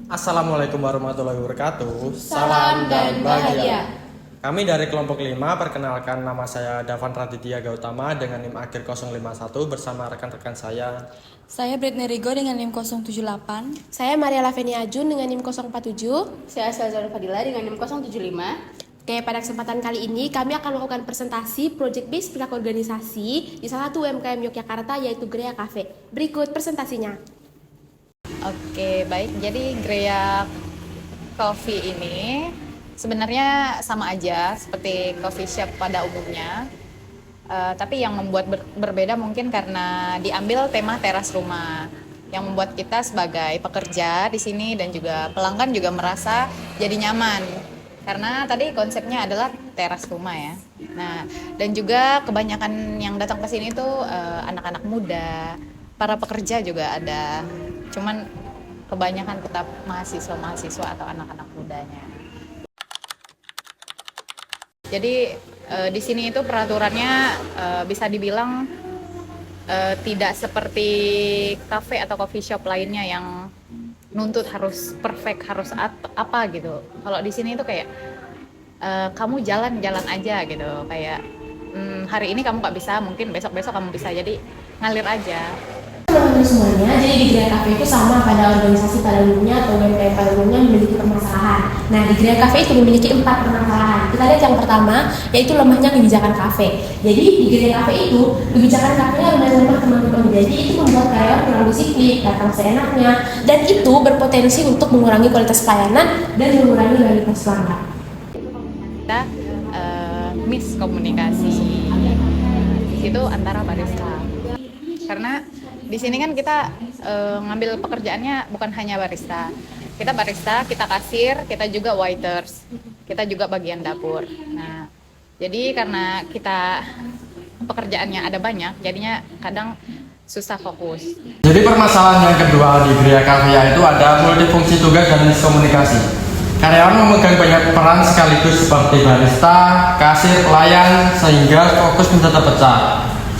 Assalamualaikum warahmatullahi wabarakatuh. Salam dan bahagia. Kami dari kelompok 5, perkenalkan nama saya Davan Raditya Gautama dengan NIM akhir 051 bersama rekan-rekan saya. Saya Britney Rigo dengan NIM 078. Saya Maria Laveni Ajun dengan NIM 047. Saya Salzar Fadila dengan NIM 075. Oke, pada kesempatan kali ini kami akan melakukan presentasi Project Based Perilaku Organisasi di salah satu UMKM Yogyakarta yaitu Grea Cafe. Berikut presentasinya. Oke, baik. Jadi Grea Coffee ini sebenarnya sama aja seperti coffee shop pada umumnya. Tapi yang membuat berbeda mungkin karena diambil tema teras rumah yang membuat kita sebagai pekerja di sini dan juga pelanggan juga merasa jadi nyaman. Karena tadi konsepnya adalah teras rumah ya. Nah, dan juga kebanyakan yang datang ke sini tuh anak-anak muda, para pekerja juga ada. Cuman kebanyakan tetap mahasiswa atau anak-anak mudanya. Jadi di sini itu peraturannya bisa dibilang tidak seperti kafe atau coffee shop lainnya yang nuntut harus perfect, harus apa gitu. Kalau di sini itu kayak kamu jalan-jalan aja gitu. Kayak hari ini kamu nggak bisa, mungkin besok-besok kamu bisa. Jadi ngalir aja. Teman-teman semuanya, jadi di Grea Cafe itu sama pada organisasi pada umumnya atau UMKM pada umumnya memiliki permasalahan. Nah, di Grea Cafe itu memiliki 4 permasalahan. Kita lihat yang pertama, yaitu lemahnya kebijakan kafe. Jadi di Grea Cafe itu kebijakan kafenya lumayan lemah teman-teman. Jadi itu membuat karyawan kurang disiplin, datang seenaknya, dan itu berpotensi untuk mengurangi kualitas pelayanan dan mengurangi loyalitas pelanggan. Kita miskomunikasi di situ antara barista. Karena di sini kan kita ngambil pekerjaannya bukan hanya barista. Kita barista, kita kasir, kita juga waiters, kita juga bagian dapur. Nah, jadi karena kita pekerjaannya ada banyak, jadinya kadang susah fokus. Jadi permasalahan yang kedua di Grea Cafe itu ada multifungsi tugas dan miskomunikasi. Karyawan memegang banyak peran sekaligus seperti barista, kasir, pelayan, sehingga fokus menjadi terpecah,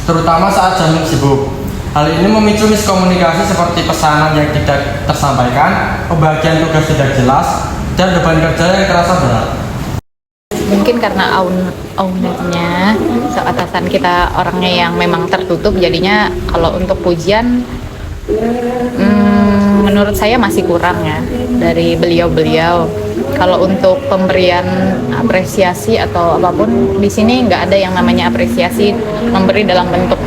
terutama saat jam sibuk. Hal ini memicu miskomunikasi seperti pesanan yang tidak tersampaikan, pembagian tugas tidak jelas, dan beban kerja yang terasa berat. Mungkin karena ownernya, atasan kita orangnya yang memang tertutup, jadinya kalau untuk pujian menurut saya masih kurang ya dari beliau-beliau. Kalau untuk pemberian apresiasi atau apapun di sini nggak ada yang namanya apresiasi memberi dalam bentuk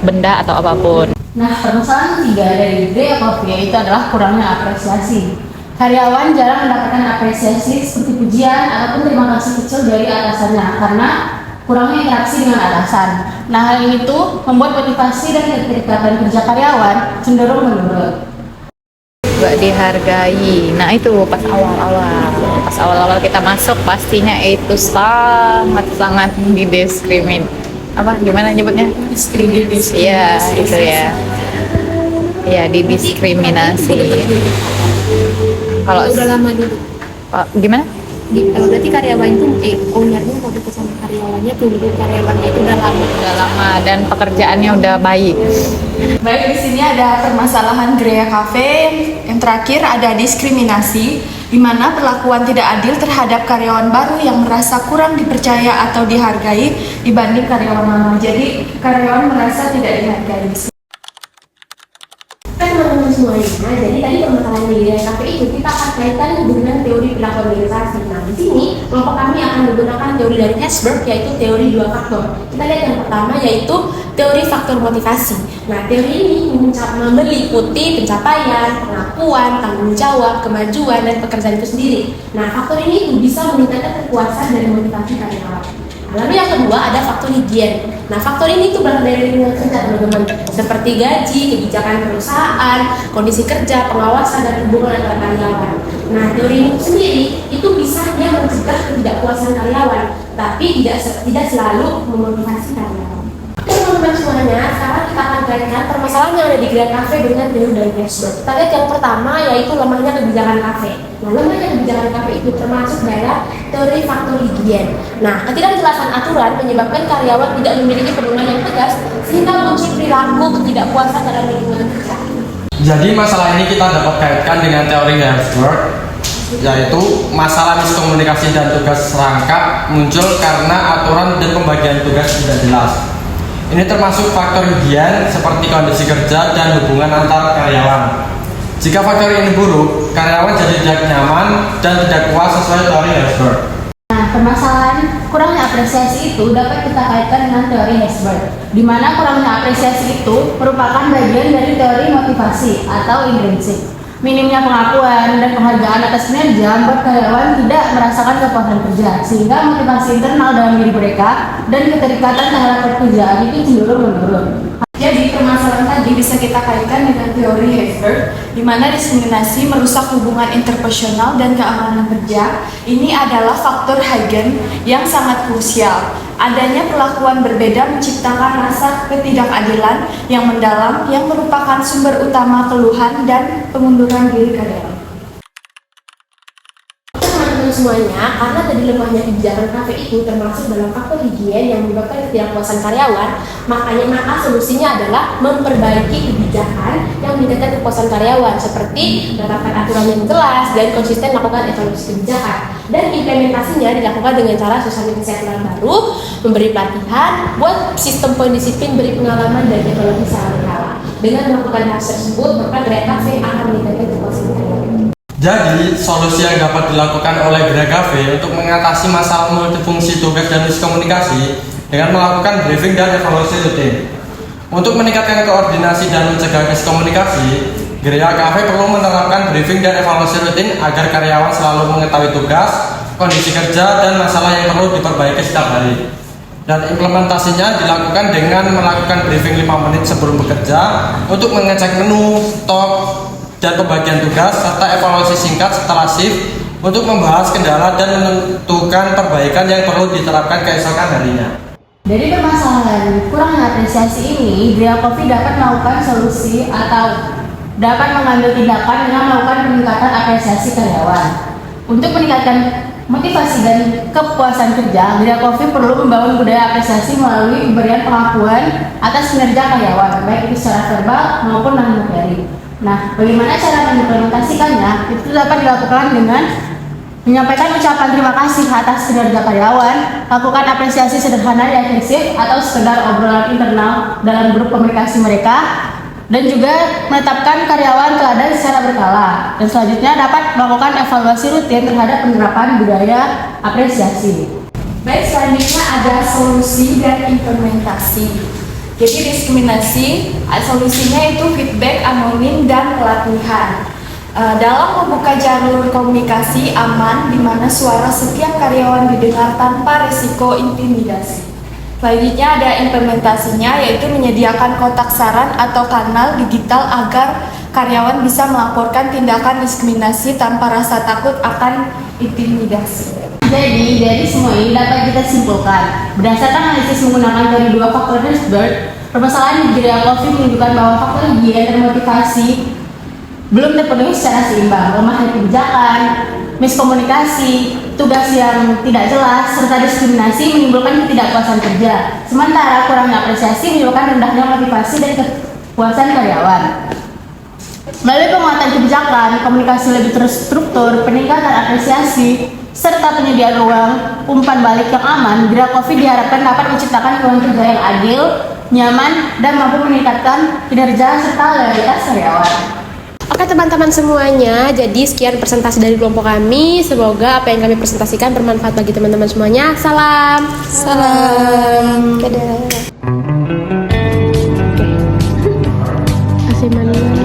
benda atau apapun. Nah, permasalahan ketiga dari Grea Coffee yaitu adalah kurangnya apresiasi. Karyawan jarang mendapatkan apresiasi seperti pujian ataupun terima kasih kecil dari atasannya karena kurangnya interaksi dengan atasan. Nah, hal ini tuh membuat motivasi dan keterikatan kerja karyawan cenderung menurun. Gak dihargai. Nah, itu pas awal-awal kita masuk pastinya itu sangat gimana nyebutnya? Diskriminasi. Iya, itu ya. Iya, didiskriminasi. Kalau Udah lama dulu. Gimana? Berarti karyawan itu ownernya kalau sama karyawannya tunggu karyawannya itu udah lama Dan pekerjaannya udah baik. Baik, di sini ada permasalahan Grea Cafe. Yang terakhir ada diskriminasi, di mana perlakuan tidak adil terhadap karyawan baru yang merasa kurang dipercaya atau dihargai dibanding karyawan lama. Jadi karyawan merasa tidak dihargai. Teman-teman semuanya, jadi tadi permasalahan di Grea Cafe itu kita akan kaitkan dengan teori perilaku organisasi. Nah, di sini kelompok kami akan menggunakan teori dari Herzberg, yaitu teori 2 faktor. Kita lihat yang pertama yaitu teori faktor motivasi. Nah, teori ini meliputi pencapaian, pengakuan, tanggung jawab, kemajuan, dan pekerjaan itu sendiri. Nah, faktor ini bisa meningkatkan kepuasan dan motivasi karyawan. Lalu yang kedua ada faktor higien. Nah, faktor ini tuh berasal dari lingkungan kerja teman-teman, seperti gaji, kebijakan perusahaan, kondisi kerja, pengawasan, dan hubungan antara karyawan. Nah, teori ini sendiri itu bisa dia mencegah ketidakpuasan karyawan, tapi tidak selalu memotivasi karyawan. Teman-teman semuanya, sekarang kita akan kaitkan permasalahan yang ada di Grea Cafe dengan teori dari Herzberg. Kita lihat yang pertama yaitu lemahnya kebijakan kafe. Nah, lemahnya kebijakan kafe itu termasuk dalam teori faktor higien. Nah, ketidakjelasan aturan menyebabkan karyawan tidak memiliki pedoman yang tegas sehingga muncul perilaku ketidakpuasan dalam lingkungan kerja. Jadi masalah ini kita dapat kaitkan dengan teori Herzberg, yaitu masalah miskomunikasi dan tugas serangkap muncul karena aturan dan pembagian tugas tidak jelas. Ini termasuk faktor higien seperti kondisi kerja dan hubungan antar karyawan. Jika faktor ini buruk, karyawan jadi tidak nyaman dan tidak puas sesuai teori Herzberg. Nah, permasalahan kurangnya apresiasi itu dapat kita kaitkan dengan teori Herzberg, di mana kurangnya apresiasi itu merupakan bagian dari teori motivasi atau intrinsik. Minimnya pengakuan dan penghargaan atas kinerja membuat karyawan tidak merasakan kepuasan kerja, sehingga motivasi internal dalam diri mereka dan keterikatan terhadap pekerjaan itu cenderung menurun. Jadi permasalahan tadi bisa kita kaitkan dengan teori Herzberg, di mana diskriminasi merusak hubungan interpersonal dan keamanan kerja. Ini adalah faktor higien yang sangat krusial. Adanya perlakuan berbeda menciptakan rasa ketidakadilan yang mendalam yang merupakan sumber utama keluhan dan pengunduran diri karyawan. Teman-teman semuanya, karena tadi lemahnya kebijakan kafe itu termasuk dalam faktor higien yang menyebabkan ketidakpuasan karyawan, maka solusinya adalah memperbaiki kebijakan yang meningkatkan kepuasan karyawan, seperti menerapkan aturan yang jelas dan konsisten melakukan evaluasi kebijakan, dan implementasinya dilakukan dengan cara sosialisasi aturan baru, memberi pelatihan, buat sistem poin disiplin, beri pengalaman dan evaluasi secara berkala. Dengan melakukan hal tersebut, maka Gerak Cafe akan meningkatkan kepuasan karyawan. Jadi, solusi yang dapat dilakukan oleh Gerak Cafe untuk mengatasi masalah multifungsi tugas dan miskomunikasi dengan melakukan briefing dan evaluasi rutin. Untuk meningkatkan koordinasi dan mencegah miskomunikasi, Gerak Cafe perlu menerapkan briefing dan evaluasi rutin agar karyawan selalu mengetahui tugas, kondisi kerja, dan masalah yang perlu diperbaiki setiap hari. Dan implementasinya dilakukan dengan melakukan briefing 5 menit sebelum bekerja untuk mengecek menu, stok, dan pembagian tugas, serta evaluasi singkat setelah shift untuk membahas kendala dan menentukan perbaikan yang perlu diterapkan keesokan harinya. Dari permasalahan kurangnya apresiasi ini, Gerak Coffee dapat melakukan solusi atau dapat mengambil tindakan dengan melakukan peningkatan apresiasi karyawan. Untuk meningkatkan motivasi dan kepuasan kerja, Gerak Coffee perlu membangun budaya apresiasi melalui pemberian pengakuan atas kinerja karyawan, baik itu secara verbal maupun non-materi. Nah, bagaimana cara mengimplementasikannya? Itu dapat dilakukan dengan menyampaikan ucapan terima kasih atas kinerja karyawan, lakukan apresiasi sederhana yang intensif atau sekedar obrolan internal dalam grup komunikasi mereka, dan juga menetapkan karyawan teladan secara berkala. Dan selanjutnya dapat melakukan evaluasi rutin terhadap penerapan budaya apresiasi. Baik, selanjutnya ada solusi dan implementasi. Jadi diskriminasi, solusinya itu feedback anonim dan pelatihan. Dalam membuka jalur komunikasi aman di mana suara setiap karyawan didengar tanpa risiko intimidasi. Selanjutnya ada implementasinya, yaitu menyediakan kotak saran atau kanal digital agar karyawan bisa melaporkan tindakan diskriminasi tanpa rasa takut akan intimidasi. Jadi, dari semua ini dapat kita simpulkan, berdasarkan analisis menggunakan teori 2 faktor Herzberg, permasalahan di Gerak Coffee menunjukkan bahwa faktor higien dan motivasi belum terpenuhi secara seimbang. Lemahnya kebijakan, miskomunikasi, tugas yang tidak jelas, serta diskriminasi menimbulkan ketidakpuasan kerja. Sementara kurangnya apresiasi menyebabkan rendahnya motivasi dan kepuasan karyawan. Melalui penguatan kebijakan, komunikasi lebih terstruktur, peningkatan apresiasi, serta penyediaan ruang umpan balik yang aman, Gerak Coffee diharapkan dapat menciptakan lingkungan kerja yang adil, nyaman, dan mampu meningkatkan kinerja serta loyalitas karyawan. Oke teman-teman semuanya, jadi sekian presentasi dari kelompok kami. Semoga apa yang kami presentasikan bermanfaat bagi teman-teman semuanya. Salam. Salam. Dadah. Oke. Asih manis.